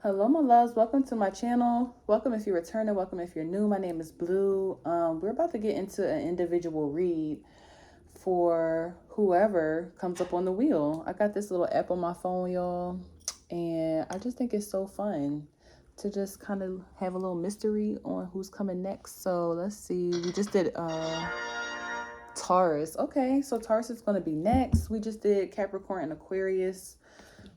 Hello, my loves. Welcome to my channel. Welcome if you're returning. Welcome if you're new. My name is Blue. We're about to get into an individual read for whoever comes up on the wheel. I got this little app on my phone, y'all, and I just think it's so fun to just kind of have a little mystery on who's coming next. So let's see. We just did Taurus. Okay, so Taurus is going to be next. We just did Capricorn and Aquarius.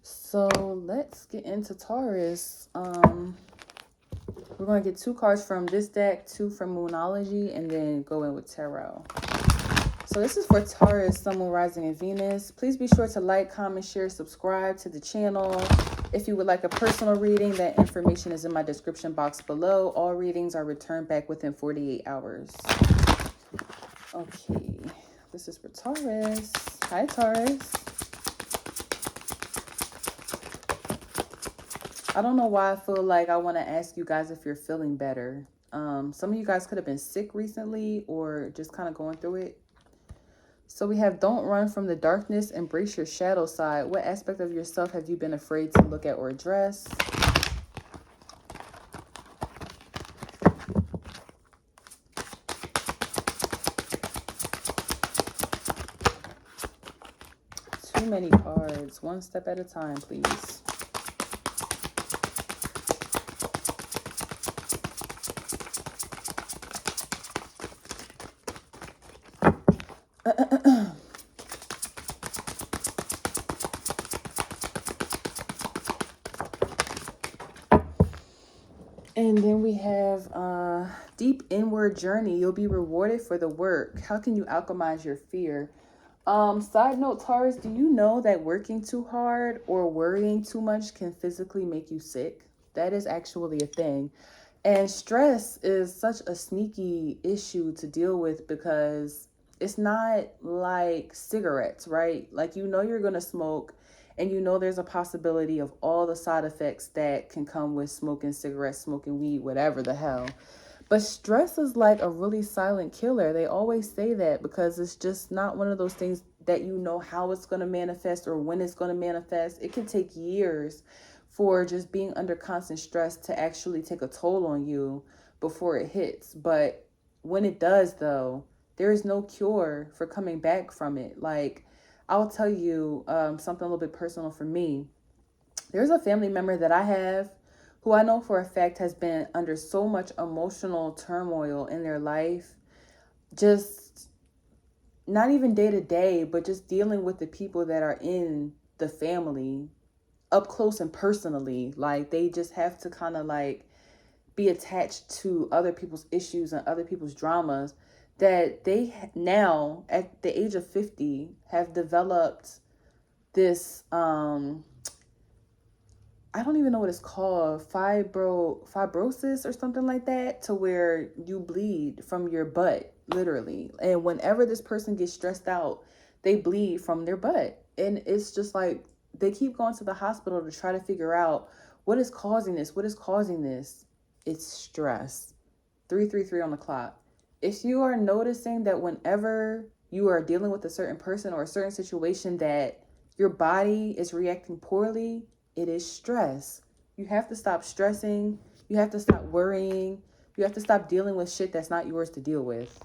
So let's get into Taurus. We're going to get 2 cards from this deck, 2 from Moonology, and then go in with Tarot. So this is for Taurus, Sun, Moon, Rising, and Venus. Please be sure to like, comment, share, subscribe to the channel. If you would like a personal reading, that information is in my description box below. All readings are returned back within 48 hours. Okay, this is for Taurus. Hi, Taurus. I don't know why I feel like I want to ask you guys if you're feeling better. Some of you guys could have been sick recently or just kind of going through it. So we have don't run from the darkness, embrace your shadow side. What aspect of yourself have you been afraid to look at or address? Too many cards. One step at a time, please. And then we have deep inward journey. You'll be rewarded for the work. How can you alchemize your fear? Side note, Taurus, do you know that working too hard or worrying too much can physically make you sick? That is actually a thing. And stress is such a sneaky issue to deal with because it's not like cigarettes, right? Like, you know, you're going to smoke and you know there's a possibility of all the side effects that can come with smoking cigarettes, smoking weed, whatever the hell. But stress is like a really silent killer. They always say that because it's just not one of those things that you know how it's going to manifest or when it's going to manifest. It can take years for just being under constant stress to actually take a toll on you before it hits. But when it does, though, there is no cure for coming back from it. Like, I'll tell you something a little bit personal for me. There's a family member that I have who I know for a fact has been under so much emotional turmoil in their life, just not even day to day, but just dealing with the people that are in the family up close and personally. Like, they just have to kind of like be attached to other people's issues and other people's dramas, that they now at the age of 50 have developed this I don't even know what it's called, fibrosis or something like that, to where you bleed from your butt, literally. And whenever this person gets stressed out, they bleed from their butt. And it's just like they keep going to the hospital to try to figure out what is causing this. What is causing this? It's stress. 333 on the clock. If you are noticing that whenever you are dealing with a certain person or a certain situation that your body is reacting poorly, it is stress. You have to stop stressing. You have to stop worrying. You have to stop dealing with shit that's not yours to deal with.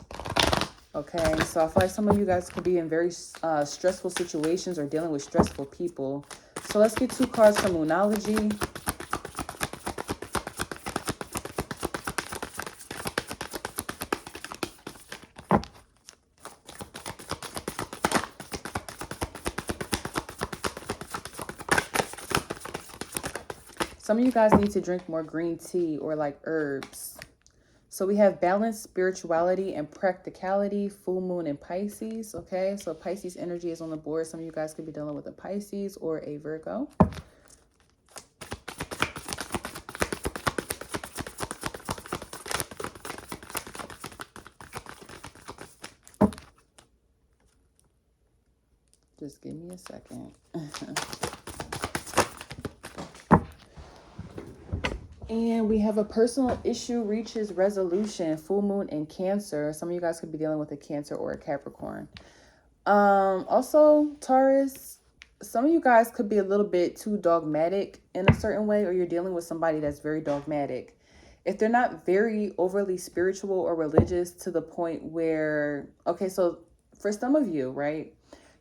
Okay, so I feel like some of you guys could be in very stressful situations or dealing with stressful people. So let's get 2 cards from Moonology. Some of you guys need to drink more green tea or like herbs. So we have balance, spirituality, and practicality, full moon in Pisces. Okay, so Pisces energy is on the board. Some of you guys could be dealing with a Pisces or a Virgo. Just give me a second. And we have a personal issue reaches resolution, full moon in Cancer. Some of you guys could be dealing with a Cancer or a Capricorn. Also, Taurus, some of you guys could be a little bit too dogmatic in a certain way, or you're dealing with somebody that's very dogmatic. If they're not very overly spiritual or religious to the point where, okay, so for some of you, right,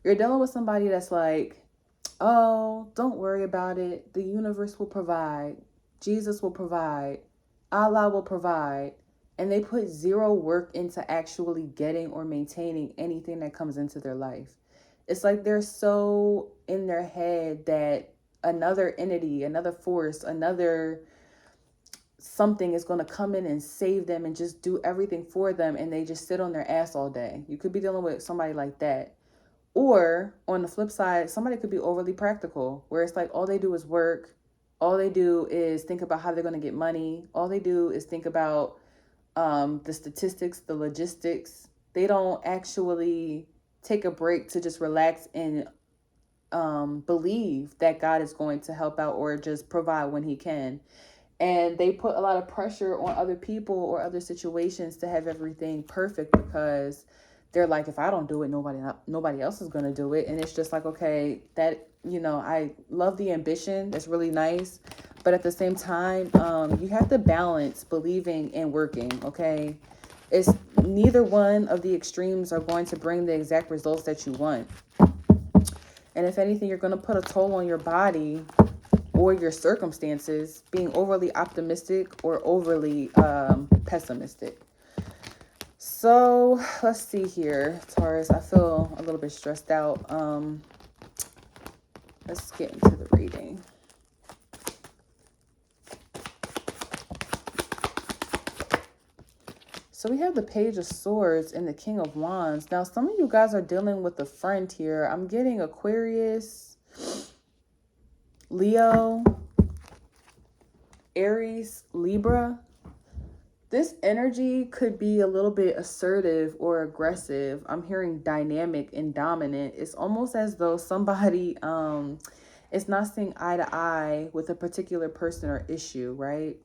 you're dealing with somebody that's like, oh, don't worry about it. The universe will provide. Jesus will provide. Allah will provide. And they put zero work into actually getting or maintaining anything that comes into their life. It's like they're so in their head that another entity, another force, another something is going to come in and save them and just do everything for them, and they just sit on their ass all day. You could be dealing with somebody like that. Or on the flip side, somebody could be overly practical, where it's like all they do is work. All they do is think about how they're going to get money. All they do is think about the statistics, the logistics. They don't actually take a break to just relax and believe that God is going to help out or just provide when he can. And they put a lot of pressure on other people or other situations to have everything perfect, because they're like, if I don't do it, nobody else is going to do it. And it's just like, okay, that, I love the ambition. That's really nice. But at the same time, you have to balance believing and working. Okay. It's neither one of the extremes are going to bring the exact results that you want. And if anything, you're going to put a toll on your body or your circumstances, being overly optimistic or overly pessimistic. So let's see here, Taurus. I feel a little bit stressed out. Let's get into the reading. So we have the Page of Swords and the King of Wands. Now, some of you guys are dealing with a friend here. I'm getting Aquarius, Leo, Aries, Libra. This energy could be a little bit assertive or aggressive. I'm hearing dynamic and dominant. It's almost as though somebody is not seeing eye to eye with a particular person or issue, right?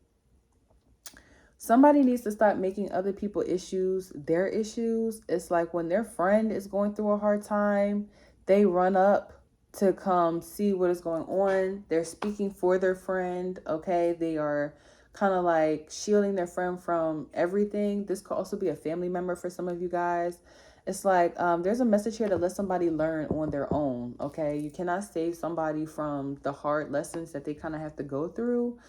Somebody needs to stop making other people's issues their issues. It's like when their friend is going through a hard time, they run up to come see what is going on. They're speaking for their friend, okay? They are kind of like shielding their friend from everything. This could also be a family member for some of you guys. It's like there's a message here to let somebody learn on their own, okay? You cannot save somebody from the hard lessons that they kind of have to go through.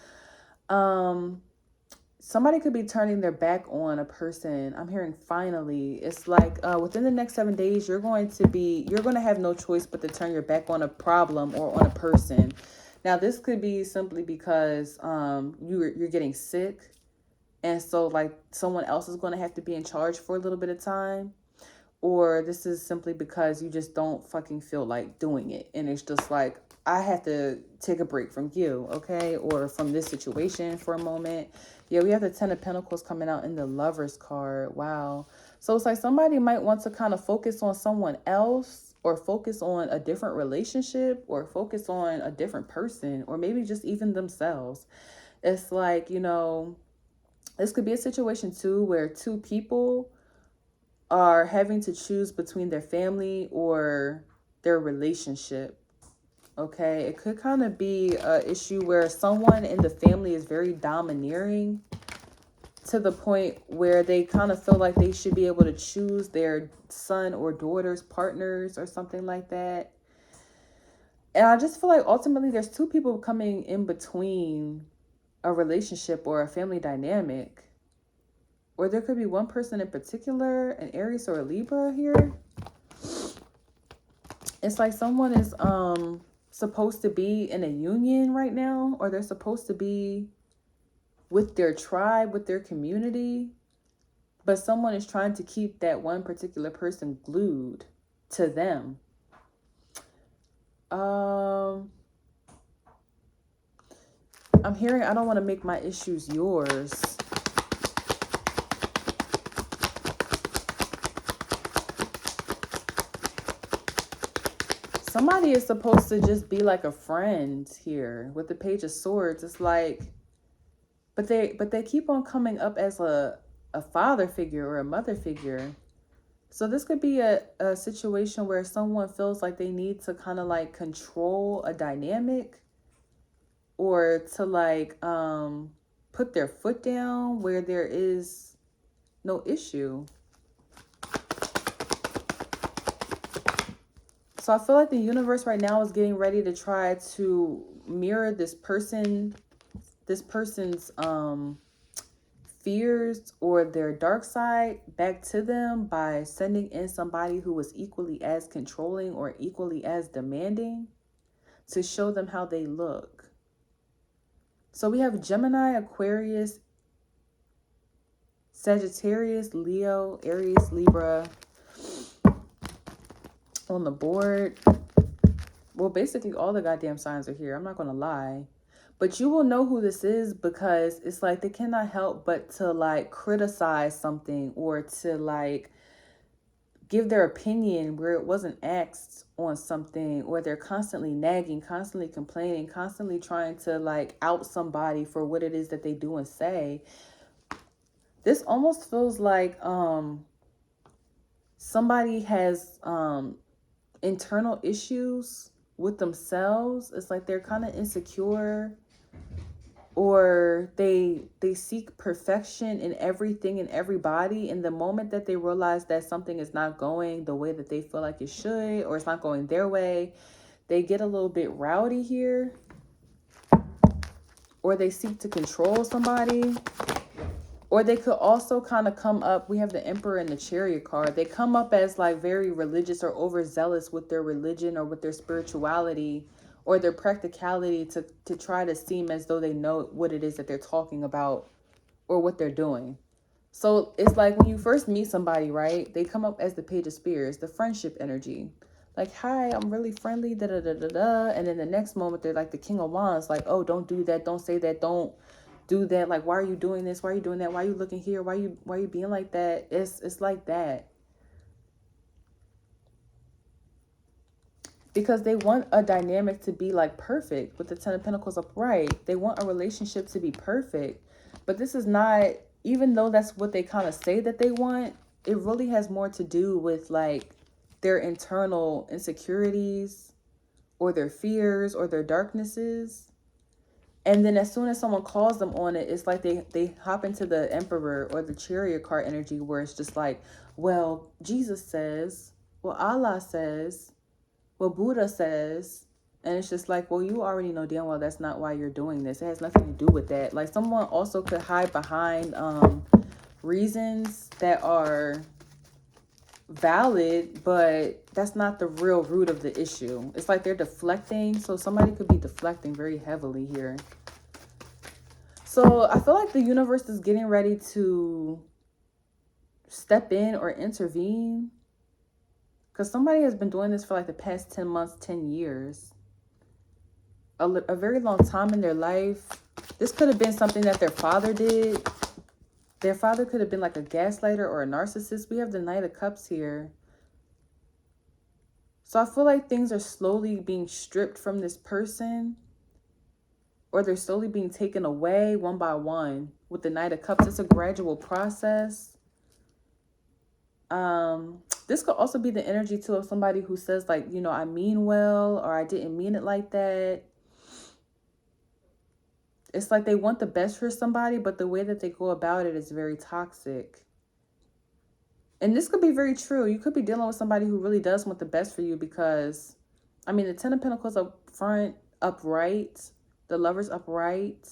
Somebody could be turning their back on a person. I'm hearing finally. It's like within the next 7 days, you're going to have no choice but to turn your back on a problem or on a person. Now, this could be simply because you're getting sick. And so like someone else is going to have to be in charge for a little bit of time. Or this is simply because you just don't fucking feel like doing it. And it's just like, I have to take a break from you, okay? Or from this situation for a moment. Yeah, we have the Ten of Pentacles coming out in the Lover's card. Wow. So it's like somebody might want to kind of focus on someone else, or focus on a different relationship, or focus on a different person, or maybe just even themselves. It's like, this could be a situation too where two people are having to choose between their family or their relationship. Okay, it could kind of be an issue where someone in the family is very domineering to the point where they kind of feel like they should be able to choose their son or daughter's partners or something like that. And I just feel like ultimately there's two people coming in between a relationship or a family dynamic. Or there could be one person in particular, an Aries or a Libra here. It's like someone is supposed to be in a union right now, or they're supposed to be with their tribe, with their community, but someone is trying to keep that one particular person glued to them. I'm hearing, I don't want to make my issues yours. Somebody is supposed to just be like a friend here with the Page of Swords. It's like, but they keep on coming up as a father figure or a mother figure. So this could be a situation where someone feels like they need to kind of like control a dynamic, or to like put their foot down where there is no issue. So I feel like the universe right now is getting ready to try to mirror this person's fears or their dark side back to them by sending in somebody who was equally as controlling or equally as demanding to show them how they look. So we have Gemini, Aquarius, Sagittarius, Leo, Aries, Libra on the board. Well, basically all the goddamn signs are here. I'm not going to lie. But you will know who this is because it's like they cannot help but to like criticize something or to like give their opinion where it wasn't asked on something, or they're constantly nagging, constantly complaining, constantly trying to like out somebody for what it is that they do and say. This almost feels like somebody has internal issues with themselves. It's like they're kind of insecure, or they seek perfection in everything and everybody. And the moment that they realize that something is not going the way that they feel like it should, or it's not going their way, they get a little bit rowdy here, or they seek to control somebody. Or they could also kind of come up, we have the Emperor and the Chariot card. They come up as like very religious or overzealous with their religion or with their spirituality or their practicality to try to seem as though they know what it is that they're talking about or what they're doing. So it's like when you first meet somebody, right? They come up as the Page of Spears, the friendship energy. Like, hi, I'm really friendly, da da da da da. And then the next moment, they're like the King of Wands, like, oh, don't do that, don't say that, don't do that. Like, why are you doing this? Why are you doing that? Why are you looking here? Why are you being like that? It's like that. Because they want a dynamic to be like perfect with the Ten of Pentacles upright. They want a relationship to be perfect. But this is not, even though that's what they kind of say that they want, it really has more to do with like their internal insecurities or their fears or their darknesses. And then as soon as someone calls them on it, it's like they hop into the Emperor or the Chariot card energy, where it's just like, well, Jesus says, well, Allah says, well, Buddha says. And it's just like, well, you already know damn well that's not why you're doing this. It has nothing to do with that. Like, someone also could hide behind reasons that are valid, but that's not the real root of the issue. It's like they're deflecting. So somebody could be deflecting very heavily here. So I feel like the universe is getting ready to step in or intervene, because somebody has been doing this for like the past 10 months, 10 years, a very long time in their life. This could have been something that their father did. Their father could have been like a gaslighter or a narcissist. We have the Knight of Cups here. So I feel like things are slowly being stripped from this person, or they're slowly being taken away one by one. With the Knight of Cups, it's a gradual process. This could also be the energy too of somebody who says like, you know, I mean well, or I didn't mean it like that. It's like they want the best for somebody, but the way that they go about it is very toxic. And this could be very true. You could be dealing with somebody who really does want the best for you, because, I mean, the Ten of Pentacles up front, upright, the Lovers upright,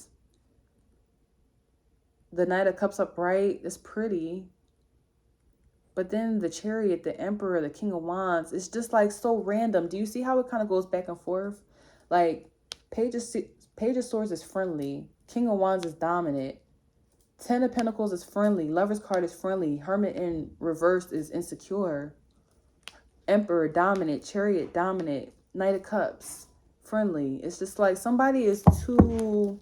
the Knight of Cups upright is pretty. But then the Chariot, the Emperor, the King of Wands, it's just like so random. Do you see how it kind of goes back and forth? Like, Page of Swords is friendly. King of Wands is dominant. Ten of Pentacles is friendly. Lover's card is friendly. Hermit in reverse is insecure. Emperor, dominant. Chariot, dominant. Knight of Cups, friendly. It's just like somebody is too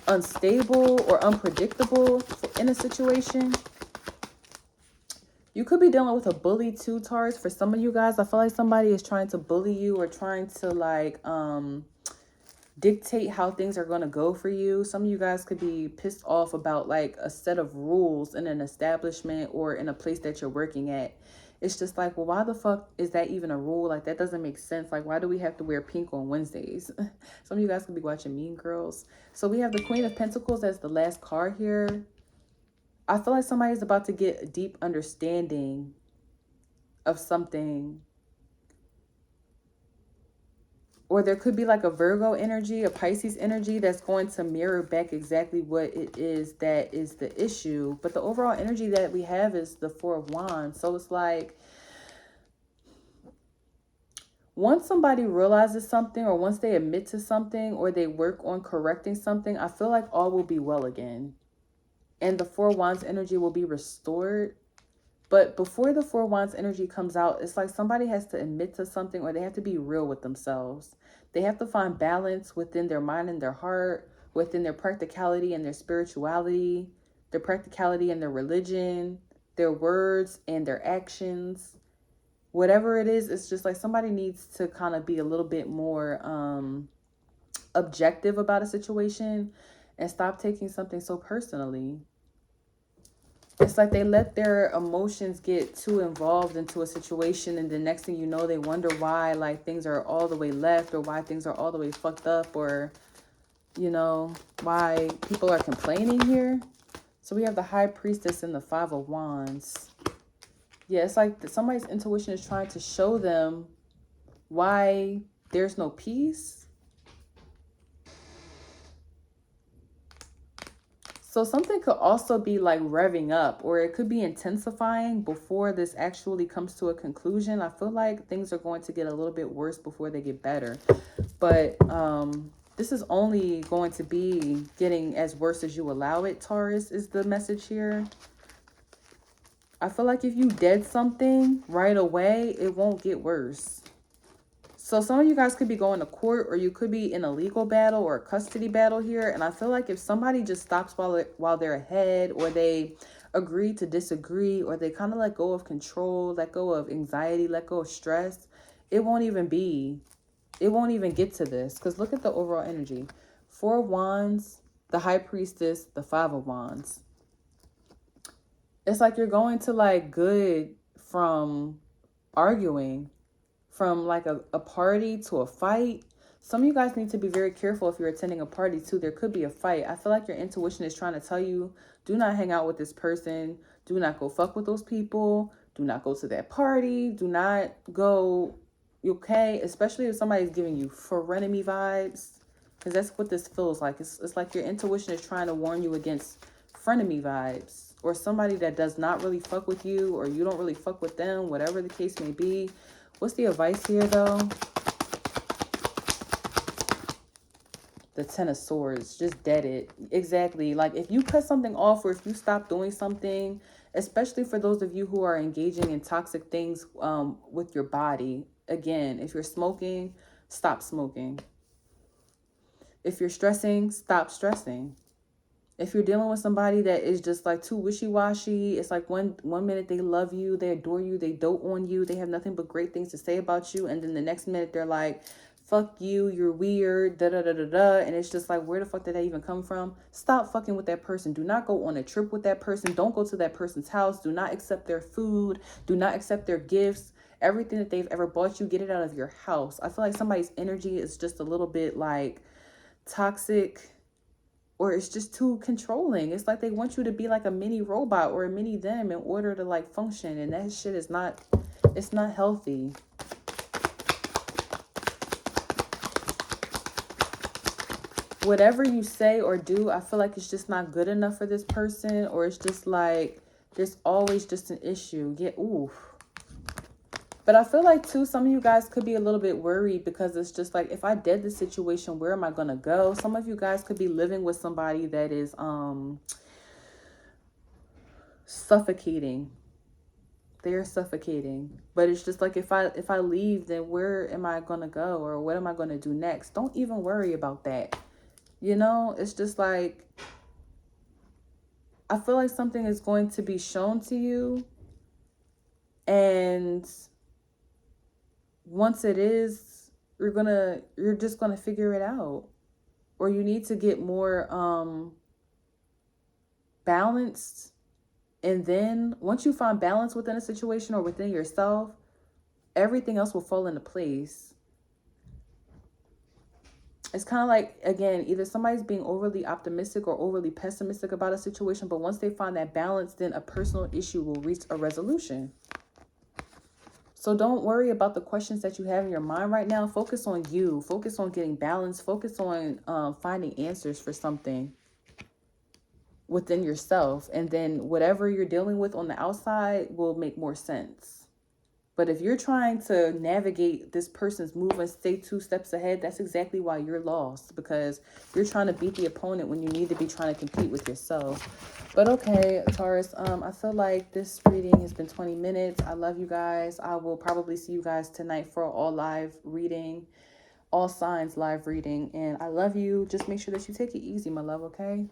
unstable or unpredictable in a situation. You could be dealing with a bully too, Taurus. For some of you guys, I feel like somebody is trying to bully you or trying to like dictate how things are going to go for you. Some of you guys could be pissed off about like a set of rules in an establishment or in a place that you're working at. It's just like, well, why the fuck is that even a rule? Like, that doesn't make sense. Like, why do we have to wear pink on Wednesdays? Some of you guys could be watching Mean Girls. So we have the Queen of Pentacles as the last card here. I feel like somebody's about to get a deep understanding of something. Or there could be like a Virgo energy, a Pisces energy that's going to mirror back exactly what it is that is the issue. But the overall energy that we have is the Four of Wands. So it's like, once somebody realizes something, or once they admit to something, or they work on correcting something, I feel like all will be well again. And the Four of Wands energy will be restored. But before the Four of Wands energy comes out, it's like somebody has to admit to something, or they have to be real with themselves. They have to find balance within their mind and their heart, within their practicality and their spirituality, their practicality and their religion, their words and their actions. Whatever it is, it's just like somebody needs to kind of be a little bit more objective about a situation and stop taking something so personally. It's like they let their emotions get too involved into a situation, and the next thing you know, they wonder why like things are all the way left, or why things are all the way fucked up, or, you know, why people are complaining here. So we have the High Priestess and the Five of Wands. Yeah, it's like somebody's intuition is trying to show them why there's no peace. So something could also be like revving up, or it could be intensifying before this actually comes to a conclusion. I feel like things are going to get a little bit worse before they get better. But this is only going to be getting as worse as you allow it, Taurus, is the message here. I feel like if you did something right away, it won't get worse. So some of you guys could be going to court, or you could be in a legal battle or a custody battle here. And I feel like if somebody just stops while they're ahead, or they agree to disagree, or they kind of let go of control, let go of anxiety, let go of stress, it won't even get to this. Because look at the overall energy. Four of Wands, the High Priestess, the Five of Wands. It's like you're going to like good from arguing, from like a party to a fight. Some of you guys need to be very careful if you're attending a party too. There could be a fight. I feel like your intuition is trying to tell you, do not hang out with this person. Do not go fuck with those people. Do not go to that party. Do not go, okay? Especially if somebody's giving you frenemy vibes. Because that's what this feels like. It's like your intuition is trying to warn you against frenemy vibes. Or somebody that does not really fuck with you, or you don't really fuck with them, whatever the case may be. What's the advice here, though? The Ten of Swords. Just dead it. Exactly. Like, if you cut something off, or if you stop doing something, especially for those of you who are engaging in toxic things with your body. Again, if you're smoking, stop smoking. If you're stressing, stop stressing. If you're dealing with somebody that is just like too wishy-washy, it's like one minute they love you, they adore you, they dote on you, they have nothing but great things to say about you, and then the next minute they're like, fuck you, you're weird, da-da-da-da-da, and it's just like, where the fuck did that even come from? Stop fucking with that person. Do not go on a trip with that person. Don't go to that person's house. Do not accept their food. Do not accept their gifts. Everything that they've ever bought you, get it out of your house. I feel like somebody's energy is just a little bit like toxic, or it's just too controlling. It's like they want you to be like a mini robot or a mini them in order to like function. And that shit is not, it's not healthy. Whatever you say or do, I feel like it's just not good enough for this person, or it's just like, there's always just an issue. Yeah, oof. But I feel like, too, some of you guys could be a little bit worried, because it's just like, if I did this situation, where am I going to go? Some of you guys could be living with somebody that is suffocating. They're suffocating. But it's just like, if I leave, then where am I going to go? Or what am I going to do next? Don't even worry about that. You know, it's just like, I feel like something is going to be shown to you. And once it is, you're just gonna figure it out. or you need to get more balanced. And then once you find balance within a situation or within yourself, everything else will fall into place. It's kind of like, again, either somebody's being overly optimistic or overly pessimistic about a situation, but once they find that balance, then a personal issue will reach a resolution. So don't worry about the questions that you have in your mind right now. Focus on you. Focus on getting balance. Focus on finding answers for something within yourself. And then whatever you're dealing with on the outside will make more sense. But if you're trying to navigate this person's move and stay 2 steps ahead, that's exactly why you're lost, because you're trying to beat the opponent when you need to be trying to compete with yourself. But okay, Taurus, I feel like this reading has been 20 minutes. I love you guys. I will probably see you guys tonight for all live reading, all signs live reading. And I love you. Just make sure that you take it easy, my love, okay?